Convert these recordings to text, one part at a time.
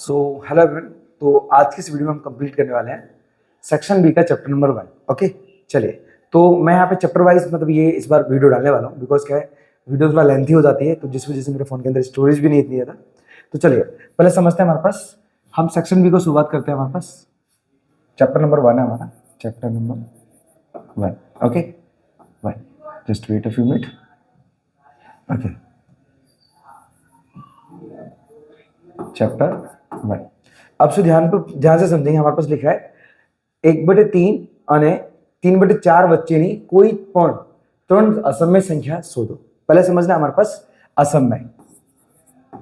So hello everyone. तो आज की इस वीडियो में हम कंप्लीट करने वाले हैं सेक्शन बी का चैप्टर नंबर 1। ओके, चलिए। तो मैं यहाँ पे चैप्टर वाइज मतलब ये इस बार वीडियो डालने वाला हूँ, बिकॉज क्या है वीडियो थोड़ा लेंथी हो जाती है, तो जिस वजह से मेरे फोन के अंदर स्टोरेज भी नहीं इतनी ज़्यादा। तो चलिए पहले समझते हैं, हमारे पास हम सेक्शन बी को शुरुआत करते हैं। हमारे पास चैप्टर नंबर 1 है, हमारा chapter number 1। Okay 1, just wait a few minute. Okay, chapter 1। अब से ध्यान से समझेंगे। हमारे पास लिखा है 1/3 અને 3/4 વચ્ચેની કોઈ પણ ત્રણ असमय संख्या शोधो। पहले समझना हमारे पास असमय।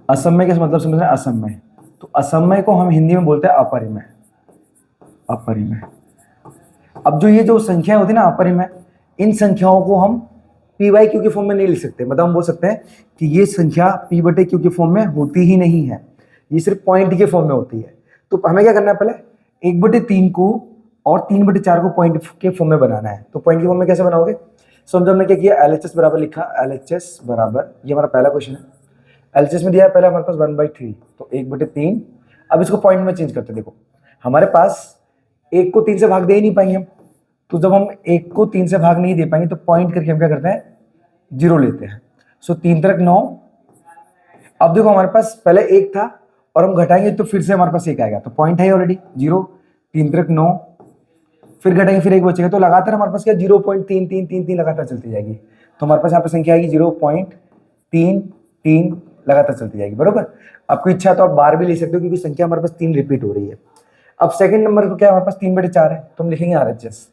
असमय का मतलब समझना असमय। तो असमय को हम हिंदी में बोलते हैं अपरिमेय। अपरिमेय। अब जो ये जो संख्या होती है ना अपरिमेय, इन संख्याओं को हम पी बाई क्यू के फॉर्म में नहीं लिख सकते। मतलब हम बोल सकते हैं कि ये संख्या पी बटे क्यू के फॉर्म में होती ही नहीं है, ये सिर्फ पॉइंट के फॉर्म में होती है। तो हमें क्या करना है, पहले 1/3 को और 3/4 को पॉइंट के फॉर्म में बनाना है। तो पॉइंट के फॉर्म में कैसे बनाओगे? समझो हमने क्या किया, LHS बराबर लिखा। LHS बराबर, ये हमारा पहला क्वेश्चन है। LHS में दिया है पहले हमारे पास 1/3, तो 1/3। अब इसको पॉइंट में चेंज करते हैं। देखो हमारे पास 1 को 3 से भाग दे ही नहीं पाएंगे हम, तो जब हम 1 को 3 से भाग नहीं दे पाएंगे तो पॉइंट करके हम क्या करते हैं, 0 लेते हैं। सो 3 3 9। अब देखो हमारे पास पहले 1 था और हम घटाएंगे तो फिर से हमारे पास 1 आएगा, तो पॉइंट है ऑलरेडी 0। 3 3 9, फिर घटाएंगे फिर 1 बचेगा, तो लगातार हमारे पास क्या 0.3333 लगातार चलती जाएगी। तो हमारे पास यहाँ पे संख्या आएगी 0.33 लगातार चलती जाएगी। बरोबर। आपको इच्छा तो आप बार भी ले सकते हो, क्योंकि संख्या हमारे पास 3 रिपीट हो रही है। अब सेकंड नंबर को क्या हमारे पास 3/4 है, तो हम लिखेंगे RHS।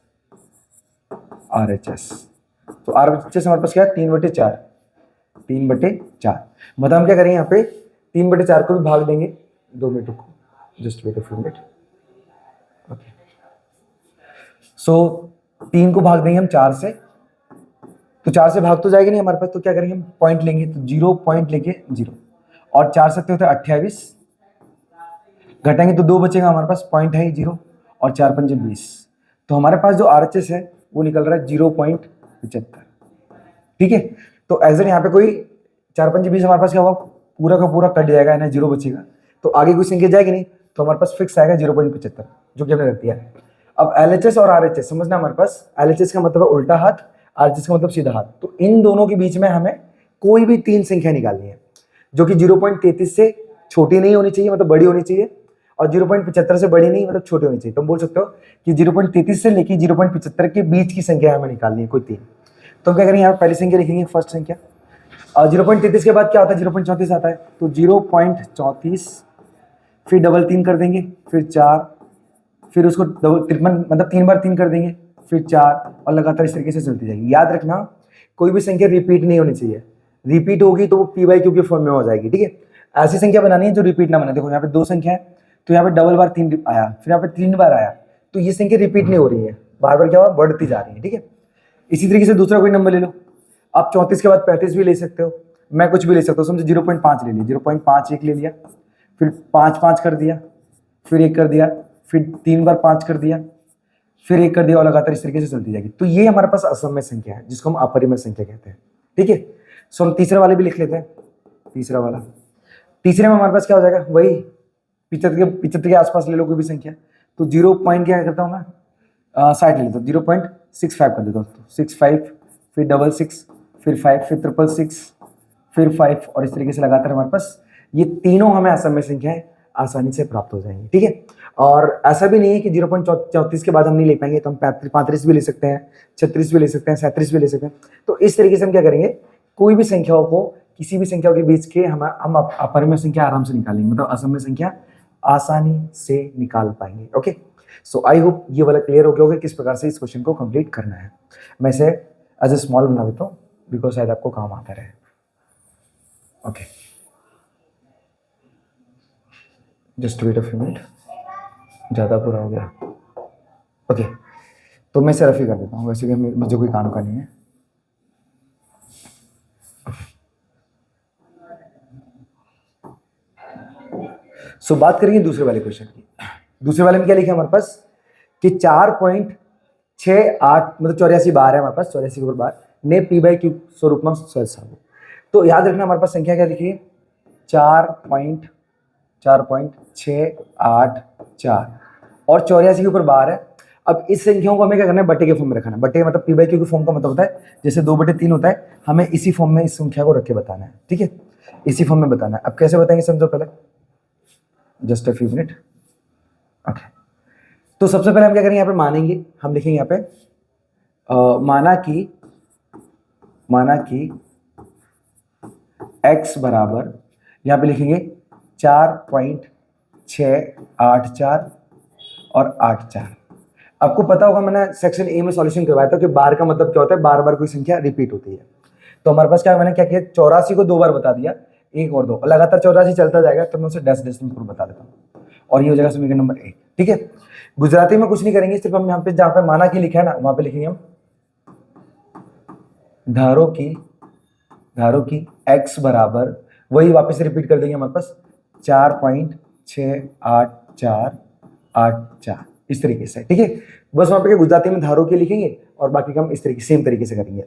RHS, तो RHS हमारे पास क्या है 3/4। 3/4 मतलब हम क्या करेंगे यहाँ पे 3/4 को भी भाग देंगे। 2 मिनट को, just wait a few minute. Okay, so 3 को भाग देंगे हम 4 से, तो 4 से भाग तो जाएगा नहीं हमारे पास, तो क्या करेंगे हम पॉइंट लेंगे, तो 0 पॉइंट लेके 0, और 4 7 होते हैं 28, घटाएंगे तो 2 बचेगा हमारे पास, पॉइंट है 0, और 4 5 20। तो हमारे पास जो RHS है वो निकल रहा है 0.75। ठीक है, तो एज यहाँ पे कोई 4 5 20 हमारे पास क्या होगा, पूरा का पूरा कट जाएगा ना, 0 बचेगा, तो आगे कोई संख्या जाएगी नहीं, तो हमारे पास फिक्स आएगा 0.75, जो कि हमने रख दिया है। अब LHS और RHS समझना, हमारे पास LHS का मतलब है उल्टा हाथ, RHS का मतलब सीधा हाथ। तो इन दोनों के बीच में हमें कोई भी 3 संख्या निकालनी है, जो कि 0.33 से छोटी नहीं होनी चाहिए, मतलब बड़ी होनी चाहिए, और 0.75 से बड़ी नहीं, मतलब छोटी होनी चाहिए। तुम बोल सकते हो कि 0.33 से लेके 0.75 के बीच की संख्या हमें निकालनी है, कोई 3। तो हम क्या करेंगे, यहाँ पहली संख्या लिखेंगे, फर्स्ट संख्या। और 0.33 के बाद क्या आता है, 0.34 आता है, तो 0.34, फिर डबल 3 कर देंगे, फिर 4, फिर उसको डबल तिरपन मतलब 3 बार 3 कर देंगे, फिर 4, और लगातार इस तरीके से चलती जाएगी। याद रखना कोई भी संख्या रिपीट नहीं होनी चाहिए, रिपीट होगी तो वो पी बाई क्यू के फॉर्म में हो जाएगी। ठीक है, ऐसी संख्या बनानी है जो रिपीट ना बने। देखो यहाँ पे 2 संख्या है, तो यहाँ पे डबल बार 3 आया, फिर यहाँ पे 3 बार आया, तो ये संख्या रिपीट नहीं हो रही है, बार बार क्या हुआ, बढ़ती जा रही है। ठीक है, इसी तरीके से दूसरा कोई नंबर ले लो। आप 34 के बाद 35 भी ले सकते हो, मैं कुछ भी ले सकता हूँ। समझो 0.5 ले लिया, 0.5 1 ले लिया, फिर 5 5 कर दिया, फिर 1 कर दिया, फिर 3 बार 5 कर दिया, फिर 1 कर दिया, और लगातार इस तरीके से चलती जाएगी। तो ये हमारे पास असमय संख्या है, जिसको हम अपरिमेय संख्या कहते हैं। ठीक है, सो हम तीसरे वाले भी लिख लेते हैं। तीसरा वाला, तीसरे में हमारे पास क्या हो जाएगा, वही 75 के आसपास ले लो कोई भी संख्या। तो 0 पॉइंट क्या करता हूँ मैं, 60 ले लेता हूँ, 0.65 कर देता हूँ। 65, फिर 66, फिर 5, फिर 666, फिर 5, और इस तरीके से लगातार हमारे पास ये तीनों हमें असमय संख्याएं आसानी से प्राप्त हो जाएंगी। ठीक है, और ऐसा भी नहीं है कि 0.34 के बाद हम नहीं ले पाएंगे, तो हम 35 भी ले सकते हैं, 36 भी ले सकते हैं, 37 भी ले सकते हैं। तो इस तरीके से हम क्या करेंगे, कोई भी संख्याओं को, किसी भी संख्याओं के बीच के हम अपरिमेय संख्या आराम से निकालेंगे, मतलब असमय संख्या आसानी से निकाल पाएंगे। ओके, सो आई होप ये वाला क्लियर हो गया होगा किस प्रकार से इस क्वेश्चन को कंप्लीट करना है। मैं इसे एज ए स्मॉल बना देता हूँ, बिकॉज शायद आपको काम आता रहे। Okay, just wait a few minute, ज़्यादा पूरा हो गया। ओके, तो मैं इसे रफ ही कर देता हूँ, वैसे भी मुझे कोई काम का नहीं है। सो बात करेंगे दूसरे वाले क्वेश्चन की। दूसरे वाले में क्या लिखा है हमारे पास कि 4.68 मतलब 84 बार है हमारे पास, 84 के ऊपर बार ने पी बाई क्यू स्वरूप में सरसावो। तो याद रखना हमारे पास संख्या क्या लिखी है, 4.68 4.684 और 84 के ऊपर बार है। अब इस संख्याओं को हमें क्या करना है, बटे के फॉर्म में रखना है। बटे मतलब p/q के फॉर्म का मतलब होता है जैसे 2/3 होता है, हमें इसी फॉर्म में इस संख्या को रख के बताना है, ठीक है, इसी फॉर्म में बताना है। अब कैसे बताएंगे समझो पहले, just a few minute. Okay, तो सबसे पहले हम क्या करेंगे, यहाँ पे मानेंगे, हम लिखेंगे यहाँ पे माना कि x बराबर, यहाँ पे लिखेंगे 4.684 और 84। आपको पता होगा मैंने सेक्शन ए में सॉल्यूशन करवाया था कि बार का मतलब क्या होता है, बार बार कोई संख्या रिपीट होती है। तो हमारे पास क्या, मैंने क्या किया, 84 को 2 बार बता दिया, 1 और 2, और लगातार 84 चलता जाएगा, तो मैं उसे डैश डैश में बता देता हूँ, और ये हो जाएगा समीकरण नंबर 1, ठीक है। गुजराती में कुछ नहीं करेंगे, सिर्फ हम यहाँ पे जहाँ पे माना कि लिखा है ना, वहां पे लिखेंगे हम धारो की x बराबर, वही वापस से रिपीट कर देंगे हमारे पास 4.68484 इस तरीके से, ठीक है। बस वहां पे गुजराती में धारो की लिखेंगे और बाकी का हम इस तरीके सेम तरीके से करेंगे।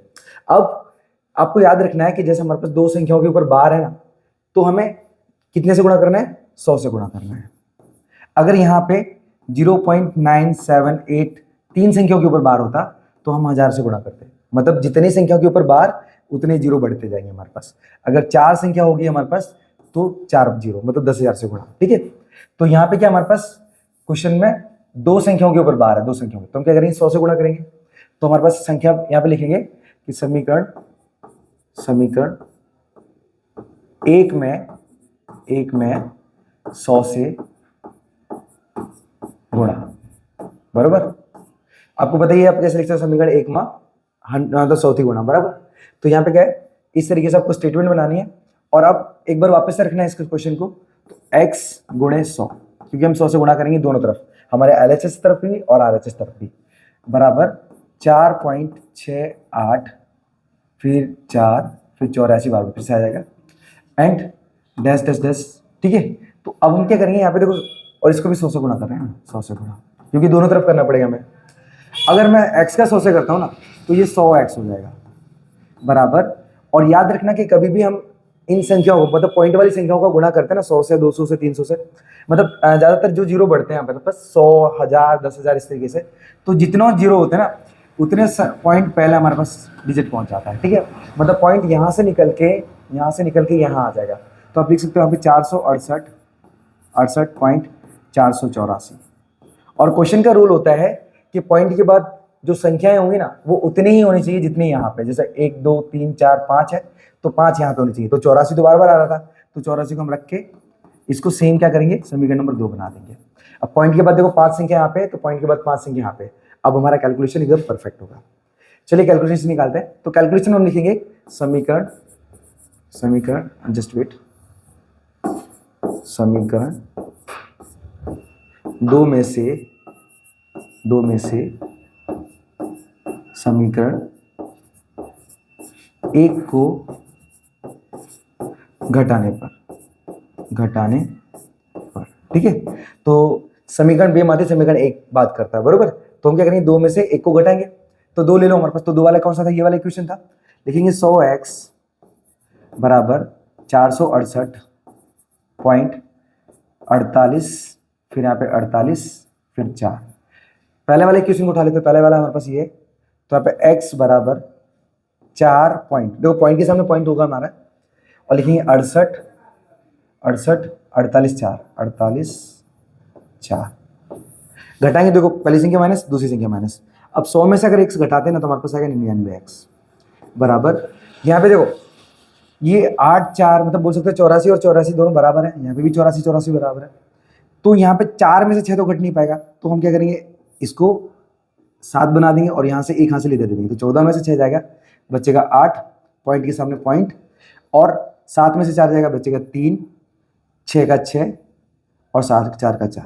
अब आपको याद रखना है कि जैसे हमारे पास दो संख्याओं के ऊपर बार है ना, तो हमें कितने से गुणा करना है, 100 से गुणा करना है। अगर यहाँ पे 0.978 तीन संख्याओं के ऊपर बार होता तो हम 1000 से गुणा करते, मतलब जितनी संख्याओं के ऊपर बार उतने जीरो बढ़ते जाएंगे हमारे पास। अगर 4 संख्या होगी हमारे पास तो 4 जीरो, मतलब 10,000 से गुणा, ठीक है। तो यहाँ पे क्या हमारे पास क्वेश्चन में दो संख्याओं के ऊपर बार है, दो संख्याओं, तो हम क्या करेंगे, 100 से गुणा करेंगे। तो हमारे पास संख्या यहाँ पे लिखेंगे कि समीकरण एक में 100 से गुणा, बराबर। आपको बताइए आप कैसे लिखते हो, समीकरण 1 में 100 थी गुणा, बराबर। तो यहाँ पे क्या है, इस तरीके से आपको स्टेटमेंट बनानी है। और अब एक बार वापस से रखना है इस क्वेश्चन को, तो x गुणे 100, क्योंकि हम 100 से गुणा करेंगे दोनों तरफ, हमारे LHS तरफ भी और RHS तरफ भी, बराबर 4.68 फिर 4 फिर 84 बार फिर से आ जाएगा, एंड डैश डैश डैश, ठीक है। तो अब हम क्या करेंगे यहाँ पे देखो, और इसको भी 100 से गुणा कर रहे हैं, 100 से गुणा, क्योंकि दोनों तरफ करना पड़ेगा हमें। अगर मैं x का 100 से करता हूँ ना, तो ये 100x हो जाएगा, बराबर। और याद रखना कि कभी भी हम इन संख्याओं को, मतलब पॉइंट वाली संख्याओं का गुणा करते हैं ना, 100 से 200 से 300 से, मतलब ज्यादातर जो जीरो बढ़ते हैं यहाँ पे बस 100 1000 10,000 इस तरीके से, तो जितना जीरो होते हैं ना उतने पॉइंट पहले हमारे पास डिजिट पहुंच जाता है, ठीक है। मतलब पॉइंट यहाँ से निकल के यहाँ आ जाएगा। तो आप लिख सकते हो यहाँ पे 468.484। और क्वेश्चन का रूल होता है कि पॉइंट के बाद जो संख्याएं होंगी ना वो उतनी ही होनी चाहिए जितनी यहाँ पे, जैसे 1 2 3 4 5 है तो 5 यहाँ पे होनी चाहिए। तो 84 तो बार बार आ रहा था, तो 84 को हम रख के इसको सेम क्या करेंगे, समीकरण नंबर 2 बना देंगे। अब पॉइंट के बाद देखो 5 संख्या यहाँ पे, तो पॉइंट के बाद 5 संख्या यहाँ पे, अब हमारा कैलकुलेशन एकदम परफेक्ट होगा। चलिए कैलकुलेशन निकालते हैं। तो कैलकुलेशन हम लिखेंगे समीकरण जस्ट वेट, समीकरण दो में से समीकरण एक को घटाने पर, ठीक है। तो समीकरण बे माते समीकरण एक बात करता है, बरोबर। तो हम क्या करेंगे, दो में से एक को घटाएंगे, तो दो ले लो हमारे पास। तो दो वाला कौन सा था, ये वाला इक्वेशन था। लिखेंगे 100x बराबर 468.48 फिर यहाँ पे 48 फिर 4। पहले वाले इक्वेशन को उठा लेते, पहले वाला हमारे पास ये, तो यहाँ पे x बराबर 4 पॉइंट, देखो पॉइंट के सामने पॉइंट होगा हमारा, और लिखेंगे 48 4 घटाएंगे, देखो पहली संख्या माइनस दूसरी संख्या माइनस। अब 100 में से अगर x घटाते हैं ना तो हमारे पास आएगा 99x बराबर, यहाँ पे देखो ये 8 4 मतलब बोल सकते हैं 84 और 84 दोनों बराबर है, यहाँ पे भी 84 बराबर है। तो यहाँ पे 4 में से 6 तो घट नहीं पाएगा, तो हम क्या करेंगे, इसको 7 बना देंगे और यहाँ से एक हासिल दे देंगे, तो 14 में से 6 जाएगा, बचेगा 8, पॉइंट के सामने पॉइंट, और 7 में से 4 जाएगा, बचेगा 3, 6 का 6 और 7 4 का 4।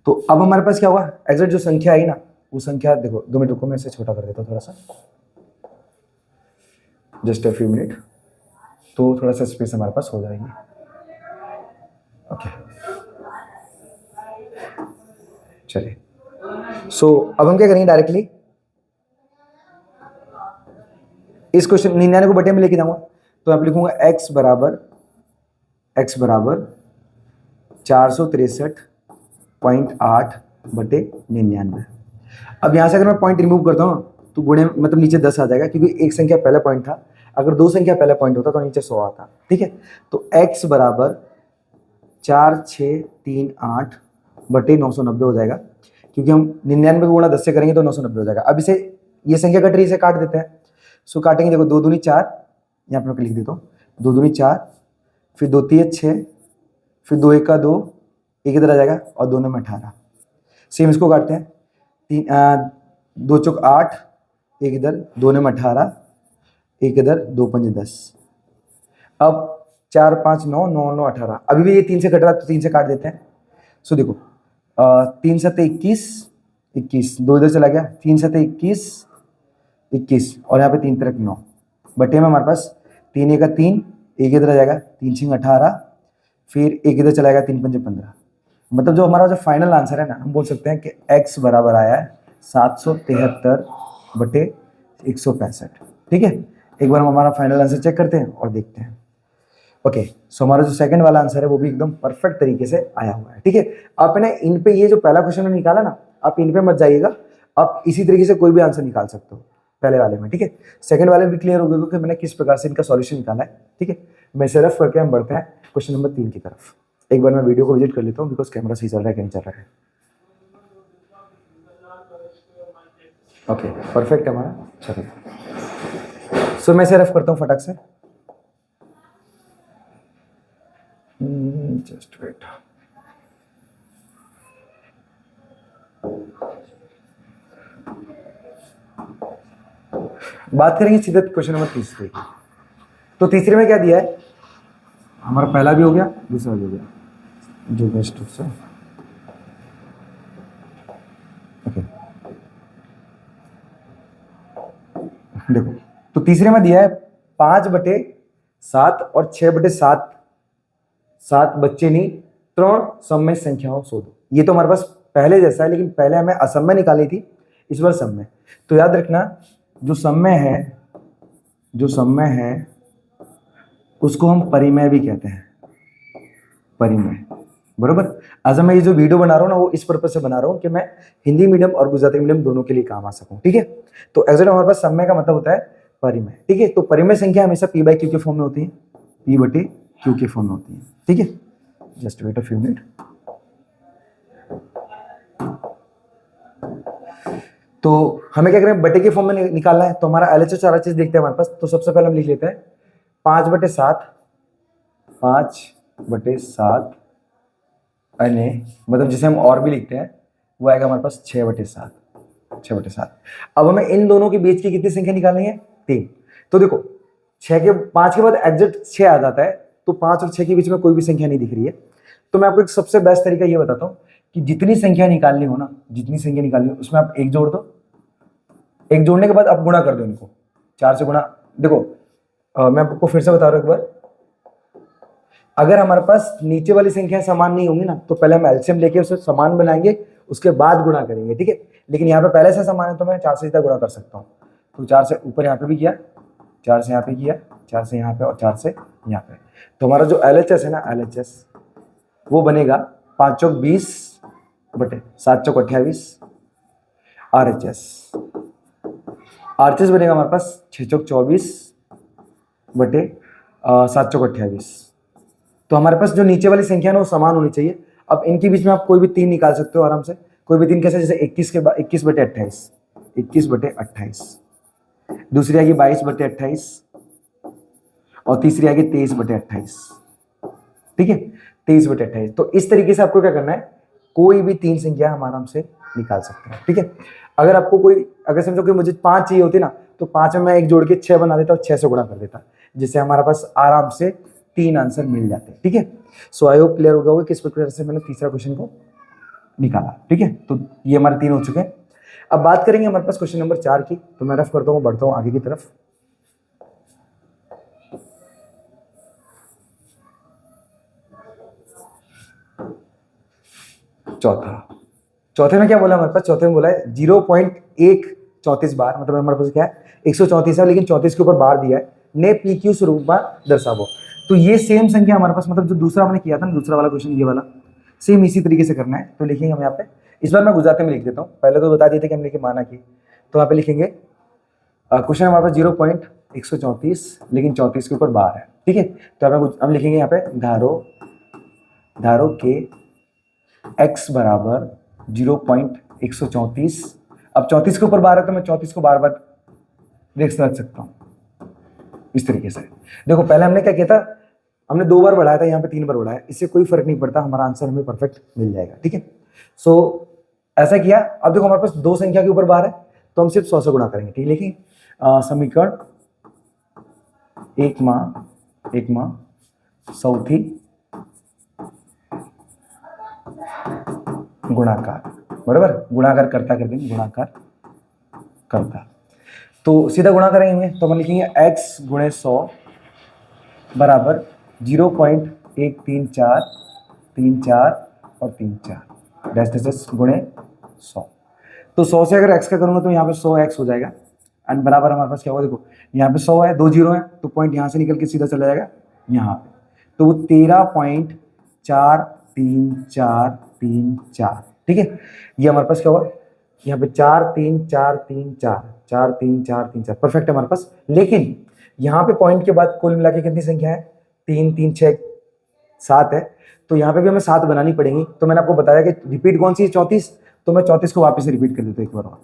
तो अब हमारे पास क्या हुआ, एग्जैक्ट जो संख्या आई ना वो संख्या देखो, 2 मिनट रुको, मैं इसे छोटा कर देता हूँ थोड़ा सा, जस्ट अ फ्यू मिनट, तो थोड़ा सा स्पेस हमारे पास हो जाएगी। ओके चलिए, सो अब हम क्या करेंगे, डायरेक्टली इस क्वेश्चन 99 को बटे में लेके जाऊंगा। तो आप लिखूंगा x बराबर 463.8/99। अब यहाँ से अगर मैं पॉइंट रिमूव करता हूँ तो गुणे मतलब नीचे 10 आ जाएगा, क्योंकि एक संख्या पहला पॉइंट था। अगर दो संख्या पहला पॉइंट होता तो नीचे 100 आता। ठीक है, तो x बराबर 4638/990 हो जाएगा, क्योंकि हम 99 को गुणा 10 से करेंगे तो 990 हो जाएगा। अब इसे ये संख्या कट रही है, इसे काट देते हैं। सो काटेंगे, देखो 2 दूनी 4, यहाँ पे मैं लिख देता हूँ 2 दूनी 4, फिर 2 3 6, फिर 2 1 का 2, एक इधर आ जाएगा और 2 9 18। सेम इसको काटते हैं, 2 चौक 8, एक इधर, 2 9 18, एक इधर, 2 5 10। अब 4 5 9 9 9 18, अभी भी ये 3 से कट रहा है तो 3 से काट देते हैं। सो देखो 3 7 21 21, 2 इधर चला गया, 3 7 21 21, और यहाँ पे 3 तरक 9 बटे में हमारे पास 3 1 3, एक इधर आ जाएगा, 3 6 18, फिर एक इधर चला जाएगा, 3 5 15। मतलब जो हमारा जो फाइनल आंसर है ना, हम बोल सकते हैं कि x बराबर आया है 773/165। ठीक है, एक बार हम हमारा फाइनल आंसर चेक करते हैं और देखते हैं। ओके, सो हमारा जो सेकंड वाला आंसर है वो भी एकदम परफेक्ट तरीके से आया हुआ है। ठीक है, आप ना इन पे ये जो पहला क्वेश्चन में निकाला ना, आप इन पे मत जाइएगा, आप इसी तरीके से कोई भी आंसर निकाल सकते हो पहले वाले में। ठीक है, सेकंड वाले में भी क्लियर हो गया कि मैंने किस प्रकार से इनका सॉल्यूशन निकाला है। ठीक है, मैं इसे रफ करके हम बढ़ते हैं क्वेश्चन नंबर 3 की तरफ। एक बार मैं वीडियो को विजिट कर लेता हूँ, बिकॉज कैमरा सही चल रहा है कि नहीं चल रहा है। ओके, परफेक्ट है हमारा। चलो, सो मैं इसे रफ करता हूँ फटाक से। Just wait. बात करेंगे सीधे क्वेश्चन नंबर 3 की। तो तीसरे में क्या दिया है, हमारा पहला भी हो गया, दूसरा भी हो गया, जो बेस्ट से। ओके, देखो तो तीसरे में दिया है 5/7 और 6/7 7 बच्चे नहीं 3 सममेय संख्याओं शोधो। ये तो हमारे पास पहले जैसा है, लेकिन पहले हमें असमय निकाली थी, इस बार सममेय। तो याद रखना, जो सममेय है उसको हम परिमेय भी कहते हैं, परिमेय। बरोबर। आज मैं ये जो वीडियो बना रहा हूँ ना, वो इस पर्पज से बना रहा हूँ कि मैं हिंदी मीडियम और गुजराती मीडियम दोनों के लिए काम आ सकूं। ठीक है, तो एग्जैक्ट हमारे पास सममेय का मतलब होता है परिमेय। ठीक है, तो परिमेय संख्या हमेशा p/q के फॉर्म में होती है, p/q के फॉर्म में होती है। ठीक है, just wait a few minute. तो हमें क्या करें, बटे के फॉर्म में निकालना है। तो हमारा LHS RHS देखते हैं हमारे पास। तो सबसे पहले हम लिख लेते हैं 5/7 अन्य, मतलब जिसे हम और भी लिखते हैं, वो आएगा हमारे पास 6/7। अब हमें इन दोनों के बीच की कितनी संख्या निकालनी है, 3। तो देखो 5 के बाद एग्जैक्ट 6 आ जाता है, तो 5 और 6 के बीच में कोई भी संख्या नहीं दिख रही है। तो मैं आपको एक सबसे बेस्ट तरीका ये बताता हूँ कि जितनी संख्या निकालनी हो उसमें आप 1 जोड़ दो। 1 जोड़ने के बाद आप गुणा कर दो इनको, 4 से गुणा। देखो मैं आपको फिर से बता रहा हूँ एक बार, अगर हमारे पास नीचे वाली संख्या समान नहीं होंगी ना, तो पहले हम एलसीएम लेके उसे समान बनाएंगे, उसके बाद गुणा करेंगे। ठीक है, लेकिन यहाँ पे पहले से समान है तो मैं 4 से सीधा गुणा कर सकता हूँ। तो 4 से ऊपर यहाँ पे भी किया, 4 से यहाँ पे किया, 4 से यहाँ पे और 4 से यहाँ पे। तो हमारा जो LHS है ना, LHS वो बनेगा 5 चौक 20 बटे 7 चौक 28। RHS बनेगा हमारे पास 6 चौक 24 बटे 7 चौक 28। तो हमारे पास जो नीचे वाली संख्या है ना, वो समान होनी चाहिए। अब इनके बीच में आप कोई भी 3 निकाल सकते हो आराम से। कोई भी 3 कैसे, जैसे 21 के बाद 21/28, दूसरी आएगी 22/28 और तीसरी आएगी 23/28। ठीक है, 23/28। तो इस तरीके से आपको क्या करना है, कोई भी 3 संख्या हम आराम से निकाल सकते हैं। ठीक है, अगर समझो कि मुझे 5 चाहिए होती ना, तो 5 में मैं 1 जोड़ के 6 बना देता और 6 से गुणा कर देता, जिससे हमारे पास आराम से 3 आंसर मिल जाते हैं। ठीक है, सो आई होप क्लियर हो गया होगा किस प्रकार से मैंने तीसरा क्वेश्चन को निकाला। ठीक है, तो ये हमारे 3 हो चुके हैं। अब बात करेंगे हमारे पास क्वेश्चन नंबर 4 की। तो मैं रफ करता हूँ, बढ़ता हूँ आगे की तरफ। चौथे में क्या बोला हमारे पास, चौथे में बोला है 0.134 बार, मतलब हमारे पास क्या है 134 है, लेकिन 34 के ऊपर बार दिया है, ने PQ स्वरूप में दर्शावो। तो ये सेम संख्या हमारे पास, मतलब जो दूसरा हमने किया था ना, दूसरा वाला क्वेश्चन ये वाला, सेम इसी तरीके से करना है। तो लिखेंगे हम यहाँ पे, इस बार मैं गुजराती में लिख देता हूँ, पहले तो बता दिए थे कि हमने माना की। तो यहाँ पे लिखेंगे क्वेश्चन हमारे पास 0.134 लेकिन 34 के ऊपर बार है, ठीक है। तो हम लिखेंगे यहाँ पे धारो के x बराबर 0.134। अब 34 के ऊपर बार है तो मैं 34 को बार बार रख सकता हूँ इस तरीके से। देखो पहले हमने क्या किया था, हमने 2 बार बढ़ाया था, यहाँ पे 3 बार बढ़ाया, इससे कोई फर्क नहीं पड़ता, हमारा आंसर हमें परफेक्ट मिल जाएगा, ठीक है। सो ऐसा किया। अब देखो हमारे पास 2 संख्या के ऊपर बार है तो हम सिर्फ 100 से गुणा करेंगे, ठीक है। लिखिए समीकरण 1 માં 100 થી गुणाकार, बराबर, गुणाकार करता कर देंगे, गुणाकार करता। तो सीधा गुणा करेंगे तो हम लिखेंगे x गुणे 100 बराबर 0.134 और 34 डैश गुणे 100। तो 100 से अगर x का करूंगा तो यहाँ पे 100x हो जाएगा एंड बराबर हमारे पास क्या होगा, देखो यहाँ पे 100 है, 2 जीरो है तो पॉइंट यहाँ से निकल के सीधा चला जाएगा यहाँ पे, तो वो 13.43434, ठीक है। ये हमारे पास क्या होगा, यहाँ पे 43434 परफेक्ट है हमारे पास। लेकिन यहाँ पे पॉइंट के बाद कुल मिला के कितनी संख्या है, 3 3 6 7 है, तो यहाँ पे भी हमें 7 बनानी पड़ेगी। तो मैंने आपको बताया कि रिपीट कौन सी है, 34, तो मैं 34 को वापस से रिपीट कर देता हूँ एक बार और,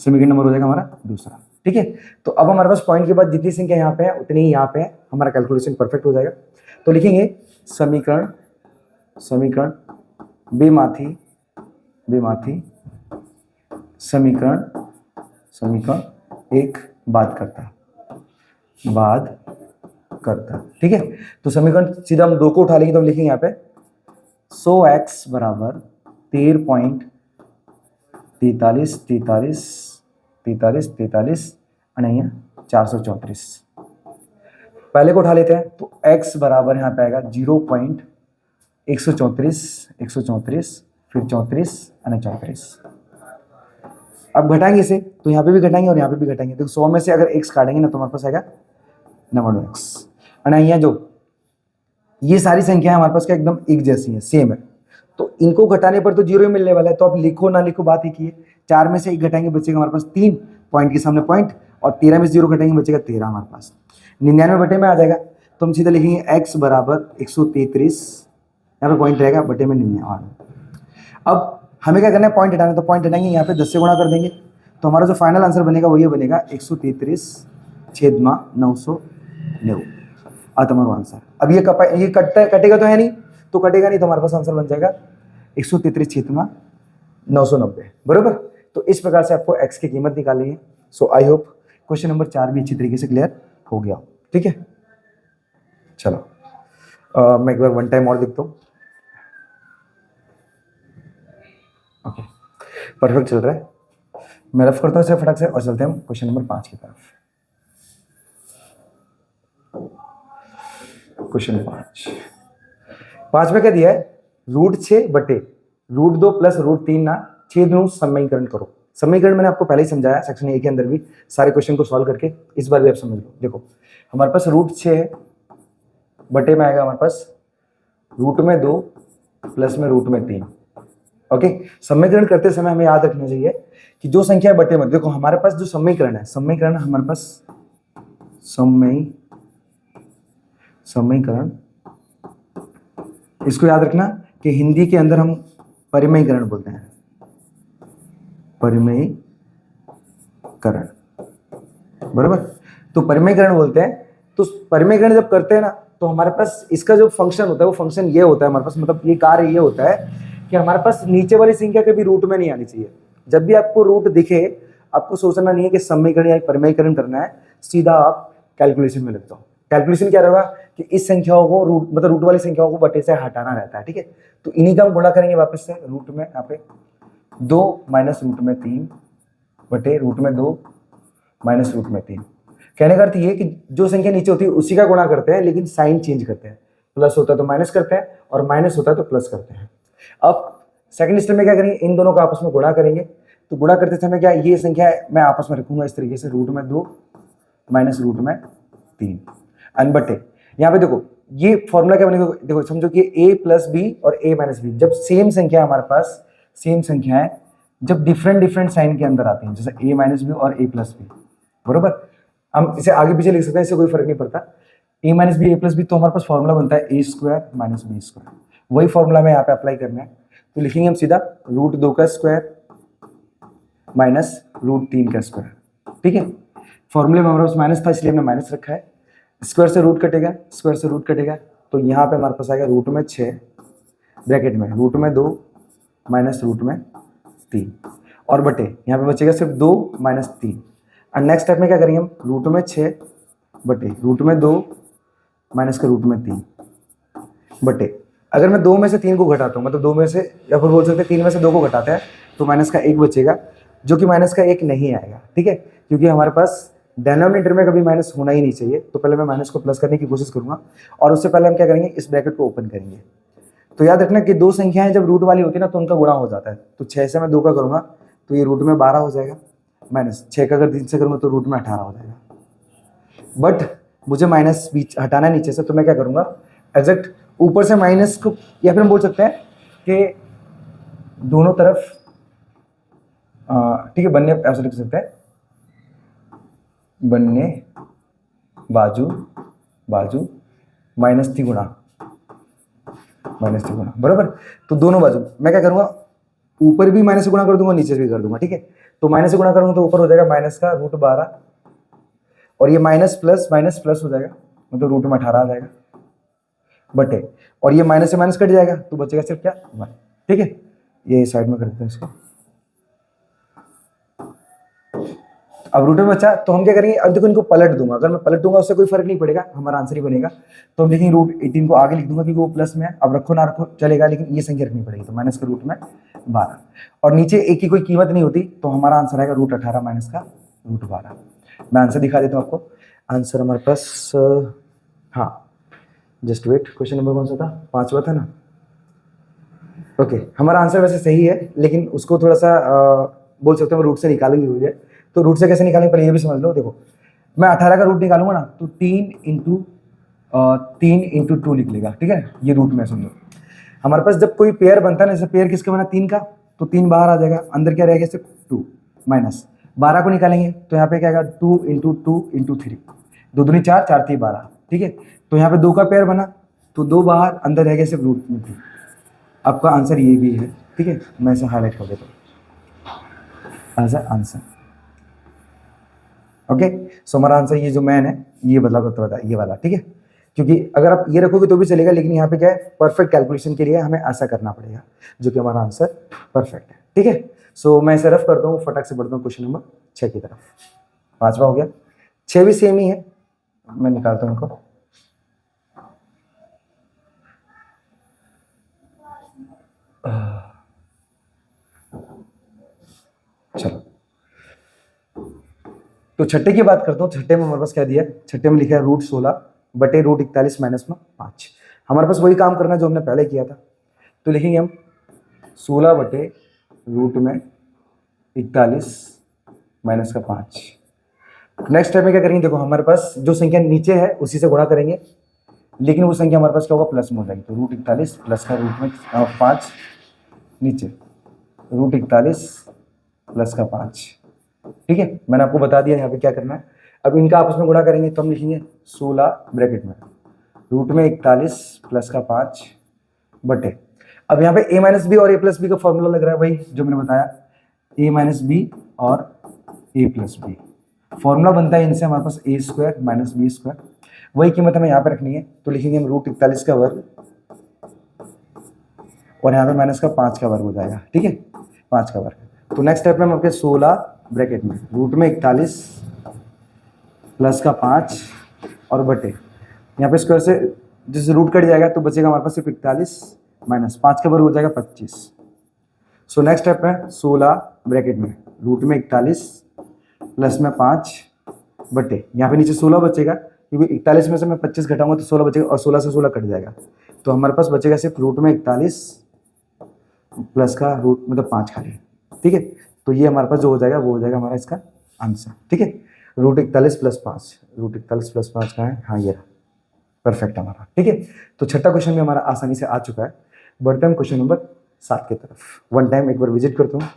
समीकरण नंबर हो जाएगा हमारा दूसरा, ठीक है। तो अब हमारे पास पॉइंट के बाद जितनी संख्या यहाँ पे है उतनी ही यहाँ पे है, हमारा कैलकुलेशन परफेक्ट हो जाएगा। तो लिखेंगे समीकरण बेमाथी समीकरण एक बात करता, ठीक है। तो समीकरण सीधा हम 2 को उठा लेंगे तो हम लिखेंगे यहाँ पे 100x बराबर 13.43 और नहीं है 434। पहले को उठा लेते हैं तो x बराबर यहाँ पे आएगा 0.134 फिर 34 और 34। अब घटाएंगे इसे तो यहाँ पे भी घटाएंगे और यहाँ पे भी घटाएंगे, तो 100 में से अगर x काटेंगे ना तो हमारे पास आएगा 9x। और यहाँ जो ये सारी संख्या हमारे पास क्या एकदम एक जैसी है, सेम है, तो इनको घटाने पर तो 0 ही मिलने वाला है। तो आप लिखो ना लिखो बात ही की है, 4 में से 1 घटाएंगे बचेगा हमारे पास 3, पॉइंट के सामने पॉइंट, और 13 में से 0 घटाएंगे बचेगा 13 हमारे पास, 99 बटे में आ जाएगा। तो हम सीधा लिखेंगे x बराबर 133, यहाँ पे पॉइंट रहेगा बटे में 99। अब हमें क्या करना है, पॉइंट हटाना, तो पॉइंट हटाएंगे यहाँ पे 10 से गुणा कर देंगे, तो हमारा जो फाइनल आंसर बनेगा वो ये बनेगा 133/990 आता हमारा आंसर। अब ये कटेगा तो है नहीं, तो कटेगा नहीं तो हमारे पास आंसर बन जाएगा 133/990, बरोबर। तो इस प्रकार से आपको x की कीमत निकालनी है। सो आई होप क्वेश्चन नंबर 4 भी अच्छी तरीके से क्लियर हो गया, ठीक है। चलो मैं एक बार वन टाइम और देखता हूँ। ओके परफेक्ट चल रहा है, मैं रफ करता हूँ इसे फटाक से और चलते हैं क्वेश्चन नंबर 5 की तरफ। क्वेश्चन 5 में क्या दिया है, √6 बटे √2 प्लस √3 ना छेद समीकरण करो। समीकरण मैंने आपको पहले ही समझाया सेक्शन ए के अंदर भी सारे क्वेश्चन को सॉल्व करके, इस बार भी आप समझ लो। देखो हमारे पास √6 है, बटे में आएगा हमारे पास √2 प्लस में √3। ओके समीकरण करते समय हमें याद रखना चाहिए कि जो संख्या बटे में, देखो हमारे पास जो समीकरण है, समीकरण हमारे पास समीकरण, इसको याद रखना कि हिंदी के अंदर हम परिमेयीकरण बोलते हैं, परिमेयीकरण, बराबर। तो परिमेयीकरण बोलते हैं। तो परिमेयीकरण जब करते हैं ना तो हमारे पास इसका जो फंक्शन होता है वो फंक्शन ये होता है हमारे पास, मतलब ये कार्य ये होता है कि हमारे पास नीचे वाली संख्या कभी रूट में नहीं आनी चाहिए। जब भी आपको रूट दिखे आपको सोचना नहीं है कि समीकरण या परिमेयीकरण करना है, सीधा आप कैलकुलेशन में लग जाओ। कैलकुलेशन क्या रहेगा कि इस संख्याओं को रूट, मतलब रूट वाली संख्याओं को बटे से हटाना रहता है, ठीक है। तो इन्हीं का हम गुणा करेंगे वापस से, रूट में यहाँ पे 2 माइनस √3 बटे √2 माइनस √3। कहने का अर्थ ये कि जो संख्या नीचे होती है उसी का गुणा करते हैं, लेकिन साइन चेंज करते हैं, प्लस होता है तो माइनस करते हैं और माइनस होता है तो प्लस करते हैं। अब सेकंड स्टेप में क्या करेंगे, इन दोनों को आपस में गुणा करेंगे। तो गुणा करते समय क्या, ये संख्या मैं आपस में रखूंगा इस तरीके से, √2 माइनस √3 अन बटे, यहाँ पे देखो ये फॉर्मूला क्या बनेगा, देखो समझो कि a प्लस बी और a माइनस बी जब सेम संख्या हमारे पास, सेम संख्या है जब डिफरेंट डिफरेंट साइन के अंदर आती हैं, जैसे a माइनस बी और a प्लस बी, बरोबर। हम इसे आगे पीछे लिख सकते हैं, इससे कोई फर्क नहीं पड़ता। a minus B a plus B, तो हमारे पास फॉर्मूला बनता है a square minus B square, वही फॉर्मूला में यहाँ पे अप्लाई करना है। तो लिखेंगे हम सीधा रूट 2 का स्क्वायर माइनस रूट 3 का स्क्वायर, ठीक है। फॉर्मूले में हमारे पास माइनस था इसलिए हमने माइनस रखा है, स्क्वायर से रूट कटेगा, स्क्वायर से रूट कटेगा, तो यहाँ पे हमारे पास आएगा रूट में 6 ब्रैकेट में रूट में 2 माइनस रूट में 3 और बटे यहाँ पे बचेगा सिर्फ 2 माइनस 3। और नेक्स्ट स्टेप में क्या करेंगे हम, रूट में 6 बटे रूट में 2 माइनस का रूट में 3 बटे, अगर मैं 2 में से 3 को घटाता हूँ, मतलब 2 में से, या फिर बोल सकते हैं 3 में से 2 को घटाते हैं तो माइनस का 1 बचेगा, जो कि माइनस का 1 नहीं आएगा, ठीक है, क्योंकि हमारे पास डिनोमिनेटर में कभी माइनस होना ही नहीं चाहिए। तो पहले मैं माइनस को प्लस करने की कोशिश करूंगा, और उससे पहले हम क्या करेंगे, इस ब्रैकेट को ओपन करेंगे। तो याद रखना कि दो संख्याएं जब रूट वाली होती है ना तो उनका गुणा हो जाता है। तो 6 से मैं 2 का करूंगा तो ये रूट में 12 हो जाएगा, माइनस 6 का अगर 3 से करूंगा तो रूट में 18 हो जाएगा। बट मुझे माइनस बीच हटाना है नीचे से, तो मैं क्या करूंगा, एग्जैक्ट ऊपर से माइनस को, या फिर हम बोल सकते हैं कि दोनों तरफ, ठीक है, बनने ऐसा लिख सकते हैं, बनने बाजू बाजू माइनस 3 गुणा बराबर। तो दोनों बाजू मैं क्या करूंगा, ऊपर भी माइनस से गुणा कर दूंगा, नीचे से भी कर दूंगा, ठीक है। तो माइनस से गुणा करूंगा तो ऊपर हो जाएगा माइनस का रूट 12, और ये माइनस प्लस हो जाएगा, मतलब रूट में 18 आ जाएगा बटे, और ये माइनस से माइनस कट जाएगा तो बचेगा सिर्फ क्या 1, ठीक है। ये साइड में कर देते हैं इसको। अब रूट में बचा तो हम क्या करेंगे, अब देखो इनको पलट दूंगा, अगर मैं पलट दूंगा उससे कोई फर्क नहीं पड़ेगा, हमारा आंसर ही बनेगा। तो हम लिखेंगे रूट 18 को आगे लिख दूंगा क्योंकि वो प्लस में है, अब रखो ना रखो चलेगा, लेकिन ये संख्या रखनी पड़ेगी, तो माइनस का रूट में 12, और नीचे एक की कोई कीमत नहीं होती, तो हमारा आंसर आएगा रूट 18 माइनस का रूट 12। मैं आंसर दिखा देता हूँ आपको, आंसर हमारे पास, हाँ जस्ट वेट, क्वेश्चन नंबर कौन सा था, 5वां था ना, ओके। हमारा आंसर वैसे सही है, लेकिन उसको थोड़ा सा बोल सकते हैं रूट से निकाली हुई है। तो रूट से कैसे निकालेंगे पहले ये भी समझ लो। देखो मैं 18 का रूट निकालूंगा ना तो 3 इंटू 2 निकलेगा, ठीक है, ये रूट में समझो। हमारे पास जब कोई पेयर बनता है ना, जैसे पेयर किसका बना 3 का, तो 3 बाहर आ जाएगा, अंदर क्या रहेगा सिर्फ 2 माइनस 12 को निकालेंगे तो यहाँ पे क्या आएगा 2 इंटू 3, 2 दूनी 4, 4 3 12, ठीक है। तो यहाँ पे 2 का पेयर बना तो 2 बाहर, अंदर रहेगा सिर्फ रूट में 3। आपका आंसर ये भी है, ठीक है, मैं इसे हाईलाइट कर देता हूँ एज आंसर, ओके। सो हमारा आंसर ये जो मैन है ये बदलाव करता है, ये वाला, ठीक है, क्योंकि अगर आप ये रखोगे तो भी चलेगा, लेकिन यहाँ पे क्या है, परफेक्ट कैलकुलेशन के लिए हमें ऐसा करना पड़ेगा, जो कि हमारा आंसर परफेक्ट है, ठीक है। सो मैं इसे रफ करता हूँ, फटाक से बढ़ता हूँ क्वेश्चन नंबर 6 की तरफ। 5वां हो गया, 6 भी सेम ही है, मैं निकालता हूँ इनको। चलो तो छठे की बात करता हूँ। छठे में हमारे पास क्या दिया है, छठे में लिखा है रूट 16 बटे रूट 41 माइनस में 5। हमारे पास वही काम करना है जो हमने पहले किया था। तो लिखेंगे हम 16 बटे रूट में 41 माइनस का 5। नेक्स्ट स्टेप में क्या करेंगे, देखो हमारे पास जो संख्या नीचे है उसी से गुणा करेंगे, लेकिन वो संख्या हमारे पास क्या होगा, प्लस में हो जाएगी। तो रूट 41 प्लस का रूट में 5, नीचे रूट 41 प्लस का 5, ठीक है। मैंने आपको बता दिया यहाँ पे क्या करना है। अब इनका आपस में गुणा करेंगे तो हम लिखेंगे 16 ब्रैकेट में रूट में 41 प्लस का 5 बटे, अब यहाँ पे a माइनस बी और a प्लस बी का फॉर्मूला लग रहा है वही जो मैंने बताया, a माइनस बी और a प्लस बी। फॉर्मूला बनता है इनसे हमारे पास a square minus B square, वही कीमत हमें यहाँ पे रखनी है। तो लिखेंगे हम रूट 41 का वर्ग और यहाँ पे माइनस का 5 का वर्ग हो जाएगा, ठीक है, 5 का वर्ग। तो नेक्स्ट स्टेप में हम आपके 16 ब्रैकेट में रूट में 41 प्लस का 5 और बटे, यहाँ पे स्क्वायर से जैसे रूट कट जाएगा तो बचेगा हमारे पास सिर्फ 41 माइनस 5 का वर्ग हो जाएगा 25। सो नेक्स्ट स्टेप है 16 ब्रैकेट में रूट में 41 प्लस में 5 बटे, यहाँ पे नीचे 16 बचेगा क्योंकि 41 में से मैं 25 घटाऊंगा तो 16 बचेगा और 16 से 16 कट जाएगा, तो हमारे पास बचेगा सिर्फ रूट में 41 प्लस का रूट मतलब 5 खाली, ठीक है। तो ये हमारे पास जो हो जाएगा वो हो जाएगा हमारा इसका आंसर, ठीक है। रूट 41 प्लस 5, रूट 41 प्लस 5 का है, हाँ ये रहा, परफेक्ट हमारा, ठीक है। तो छठा क्वेश्चन भी हमारा आसानी से आ चुका है। बढ़ते हैं क्वेश्चन नंबर 7 की तरफ। वन टाइम एक बार विजिट करता हूँ।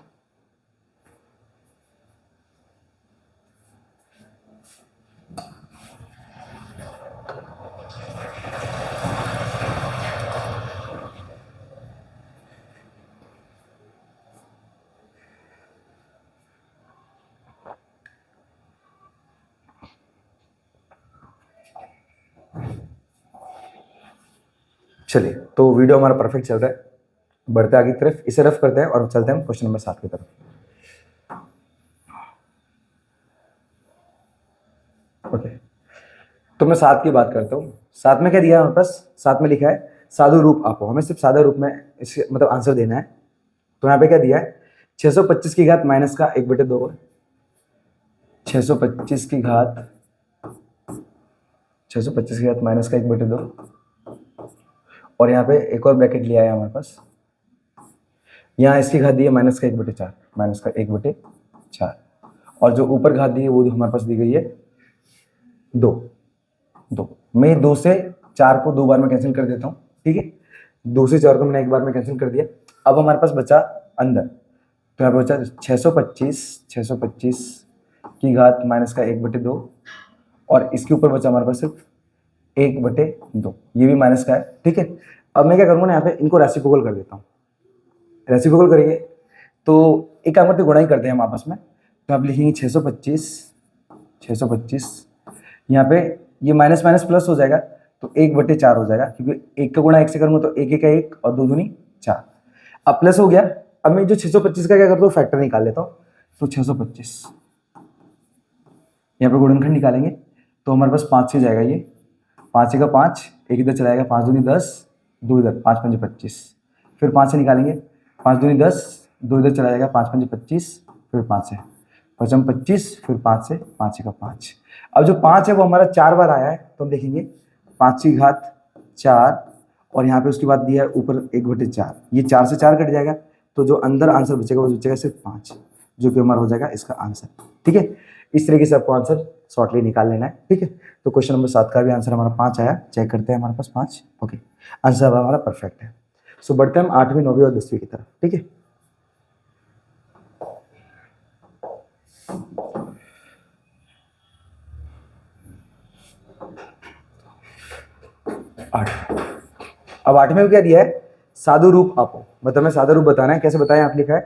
चलिए, तो वीडियो हमारा परफेक्ट चल रहा है। बढ़ते आगे की तरफ, इसे रफ करते हैं और चलते हैं क्वेश्चन नंबर 7 की तरफ। ओके, तो मैं 7 की बात करता हूँ। 7 में क्या दिया है हमारे पास? 7 में लिखा है साधु रूप आपको, हमें सिर्फ सादा रूप में इसके मतलब आंसर देना है। तो यहाँ पे क्या दिया है? 625 की घात माइनस का 1/2 है। 625 की घात 625 की घात माइनस का 1/2, और यहाँ पे एक और ब्रैकेट लिया है हमारे पास। यहाँ इसकी घात दी है माइनस का 1/4, माइनस का 1/4, और जो ऊपर घात दी है वो हमारे पास दी गई है 2। मैं 2 से 4 को 2 बार में कैंसिल कर देता हूँ, ठीक है। 2 से 4 को मैंने एक बार में कैंसिल कर दिया। अब हमारे पास बचा अंदर, तो यहाँ पे बचा 625 की घात माइनस का 1/2, और इसके ऊपर बचा हमारे पास सिर्फ 1/2, ये भी माइनस का है, ठीक है। अब मैं क्या करूँगा ना, यहाँ पे इनको रेसिप्रोकल कर देता हूँ। रेसिप्रोकल करेंगे तो एक काम करते गुणा ही करते हैं हम आपस में। तो आप लिखेंगे 625, यहाँ पे ये माइनस माइनस प्लस हो जाएगा, तो 1/4 हो जाएगा, क्योंकि 1 का गुणा 1 से करूँगा तो 1 का 1 और 2 दूनी 4। अब प्लस हो गया। अब मैं जो 625 का क्या करता हूँ, फैक्टर निकाल लेता हूँ। तो 625 यहाँ पे गुणनखंड निकालेंगे तो हमारे पास 5 से जाएगा, ये 5 का 5, 1 इधर चलाएगा, 5 दूनी 10, 2 इधर, 5 5 25, फिर 5 से निकालेंगे, 5 दूनी 10, 2 इधर चला जाएगा, 5 5 25, फिर 5 से 5 25, फिर 5 से 5 का 5। अब जो 5 है वो हमारा 4 बार आया है, तो हम देखेंगे 5 की घात 4, और यहाँ पे उसके बाद दिया है ऊपर 1/4, ये 4 से 4 कट जाएगा, तो जो अंदर आंसर बचेगा वो बचेगा सिर्फ 5, जो कि हमारा हो जाएगा इसका आंसर, ठीक है। इस तरीके से आपको आंसर शॉर्टली निकाल लेना है, ठीक है। तो क्वेश्चन नंबर 7 का भी आंसर हमारा 5 आया। चेक करते हैं, हमारे पास 5, ओके, आंसर हमारा परफेक्ट है। सो बढ़ते हैं हम 8वीं 9वीं और 10वीं की तरफ, ठीक है। अब 8वीं में क्या दिया है? साधु रूप आपको, मतलब हमें साधा रूप बताना है। कैसे बताया? आप लिखा है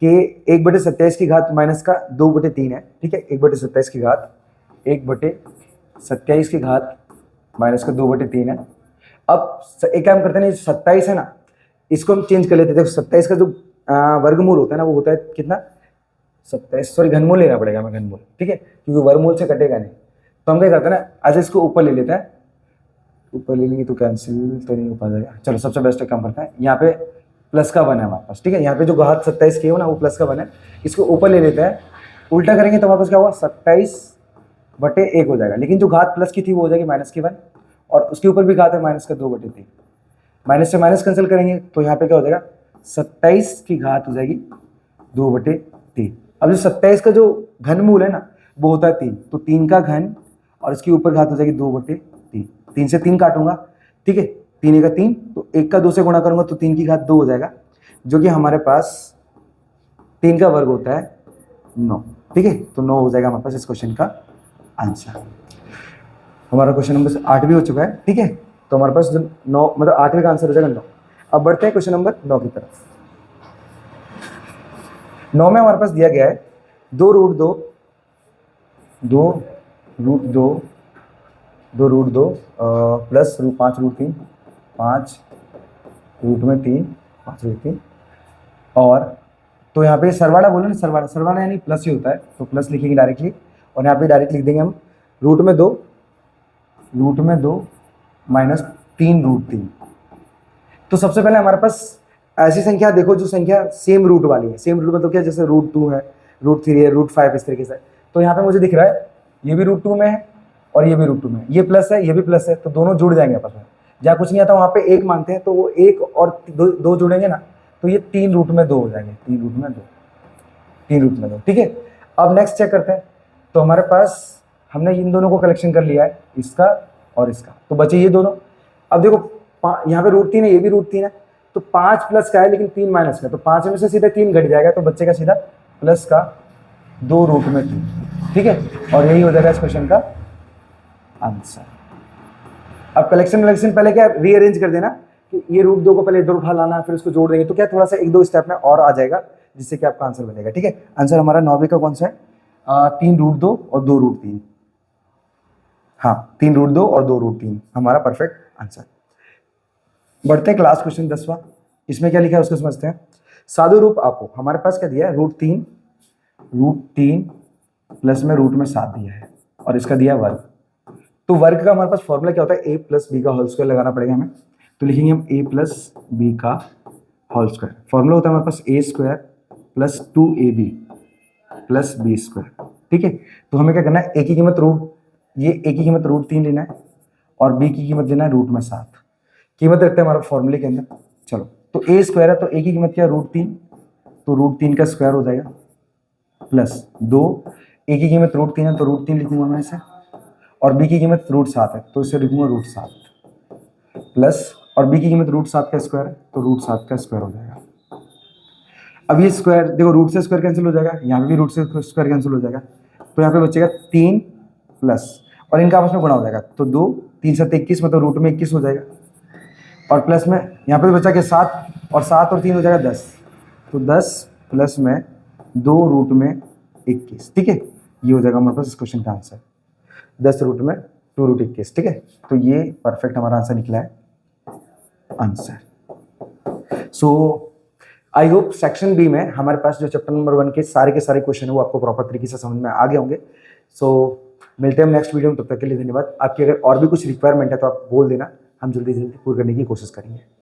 कि 1/27 की घात माइनस का 2/3 है, ठीक है। 1/27 की घात 1/27 की घात माइनस का 2/3 है। अब एक काम करते हैं, 27 है ना, इसको हम चेंज कर लेते हैं। देखो 27 का जो वर्गमूल होता है ना, वो होता है कितना? 27, सॉरी घनमूल लेना पड़ेगा, मैं घनमूल, ठीक है, क्योंकि वर्गमूल से कटेगा नहीं। तो हम क्या करते हैं ना, आज इसको ऊपर ले लेते हैं। ऊपर ले लेंगे तो कैंसिल तो नहीं हो पाएगा। चलो सबसे बेस्ट काम करते हैं, यहाँ पे प्लस का 1 है हमारे पास, ठीक है। यहाँ पे जो घात 27 की हो ना, वो प्लस का 1 है। इसको ऊपर ले लेते हैं, उल्टा करेंगे तो हमारे पास क्या हुआ? 27/1 हो जाएगा। लेकिन जो घात प्लस की थी वो हो जाएगी माइनस की 1, और उसके ऊपर भी घात है माइनस का 2/3। माइनस से माइनस कैंसिल करेंगे तो यहाँ पे क्या हो जाएगा? 27 की घात हो जाएगी 2/3। अब जो 27 का जो घनमूल है ना, वो होता है 3, तो 3 का घन और इसके ऊपर घात हो जाएगी 2/3। 3 से 3 काटूंगा, ठीक है, 3 का 3, तो 1 का 2 से गुणा करूंगा तो 3 की घात 2 हो जाएगा, जो कि हमारे पास 3 का वर्ग होता है 9, ठीक है। तो 9 हो जाएगा हमारे पास इस क्वेश्चन का आंसर। हमारा क्वेश्चन नंबर 8 भी हो चुका है, ठीक है। तो हमारे पास जो 9 मतलब 8वीं का आंसर हो जाएगा 9। अब बढ़ते हैं क्वेश्चन नंबर 9 की तरफ। 9 में हमारे पास दिया गया है 2√2 प्लस √5√3 5 √3 5√3, और तो यहाँ पे सरवाड़ा बोले ना, सरवाड़ा यानी प्लस ही होता है, तो प्लस लिखेंगे डायरेक्टली, और यहाँ पे डायरेक्ट लिख देंगे हम रूट में 2 माइनस 3√3। तो सबसे पहले हमारे पास ऐसी संख्या देखो जो संख्या सेम रूट वाली है। सेम रूट मतलब क्या? जैसे √2 है, √3 है, √5, इस तरीके से। तो यहाँ पे मुझे दिख रहा है ये भी √2 में है और ये भी √2 में है, ये प्लस है, ये भी प्लस है, तो दोनों जुड़ जाएंगे आपस में। जहाँ कुछ नहीं आता वहाँ पे 1 मानते हैं, तो वो 1 और 2 जुड़ेंगे ना, तो ये 3√2 हो जाएंगे, 3√2, ठीक है। अब नेक्स्ट चेक करते हैं। तो हमारे पास हमने इन दोनों को कलेक्शन कर लिया है, इसका और इसका, तो बचे ये दोनों। अब देखो यहाँ पे रूट 3 है, ये भी रूट 3 है, तो 5 प्लस का है लेकिन 3 माइनस का, तो 5 में से सीधा 3 घट जाएगा, तो बच्चे का सीधा प्लस का 2 रूट में 3, ठीक है। और यही हो जाएगा इस क्वेश्चन का आंसर। अब कलेक्शन पहले क्या रीअरेंज कर देना कि ये रूट 2 को पहले इधर उठा लाना, फिर उसको जोड़ देंगे, तो क्या थोड़ा सा 1-2 स्टेप में और आ जाएगा, जिससे कि आपका आंसर बनेगा, ठीक है। आंसर हमारा 9वीं का कौन सा है? 3 रूट 2 और 2 रूट 3, हाँ 3 रूट 2 और 2 रूट 3 हमारा परफेक्ट आंसर। बढ़ते हैं क्लास क्वेश्चन 10वां। इसमें क्या लिखा है उसको समझते हैं। साधु रूप आपको हमारे पास क्या दिया है? रूट 3 प्लस में रूट में 7 दिया है और इसका दिया वर्ग। तो वर्ग का हमारे पास फॉर्मूला क्या होता है? a प्लस बी का होल स्क्वायर लगाना पड़ेगा हमें, तो लिखेंगे हम a प्लस बी का होल स्क्वायर। फॉर्मूला होता है हमारे पास a square plus 2ab plus B square, ठीक है। तो हमें क्या करना है? a की कीमत रूट 3 लेना है और b की कीमत लेना है रूट में 7। कीमत रखते हैं हमारे फॉर्मूले के अंदर। चलो, तो a स्क्वायर है तो a की कीमत क्या है? रूट 3, तो रूट 3 का स्क्वायर हो जाएगा प्लस 2, a की कीमत रूट 3 है तो रूट 3 लिखूंगा मैं इसे, और b की कीमत रूट 7 है तो इसे लिखूंगा रूट 7 प्लस, और b की कीमत रूट 7 का स्क्वायर है तो रूट 7 का स्क्वायर हो जाएगा। अब ये स्क्वायर देखो, रूट से स्क्वायर कैंसिल हो जाएगा, यहाँ पे भी रूट से स्क्वायर कैंसिल हो जाएगा, तो यहाँ पे बचेगा 3 प्लस, और इनका आपस में गुणा हो जाएगा, तो 2 3 7 21, मतलब रूट में 21 हो जाएगा, और प्लस में यहाँ पे बचा के 7 और 7 और 3 हो जाएगा 10, तो 10 प्लस में 2 रूट में 21, ठीक है। ये हो जाएगा हमारे पास इस क्वेश्चन का आंसर, 10 रूट में 2 रूट 21, ठीक है। तो ये परफेक्ट हमारा आंसर निकला है answer. So I hope section B में हमारे पास जो चैप्टर नंबर 1 के सारे क्वेश्चन है वो आपको प्रॉपर तरीके से समझ में आ गए होंगे। सो मिलते हैं नेक्स्ट वीडियो में, तब तक के लिए धन्यवाद। आपकी अगर और भी कुछ रिक्वायरमेंट है तो आप बोल देना, हम जल्दी से जल्दी पूरी करने की कोशिश करेंगे।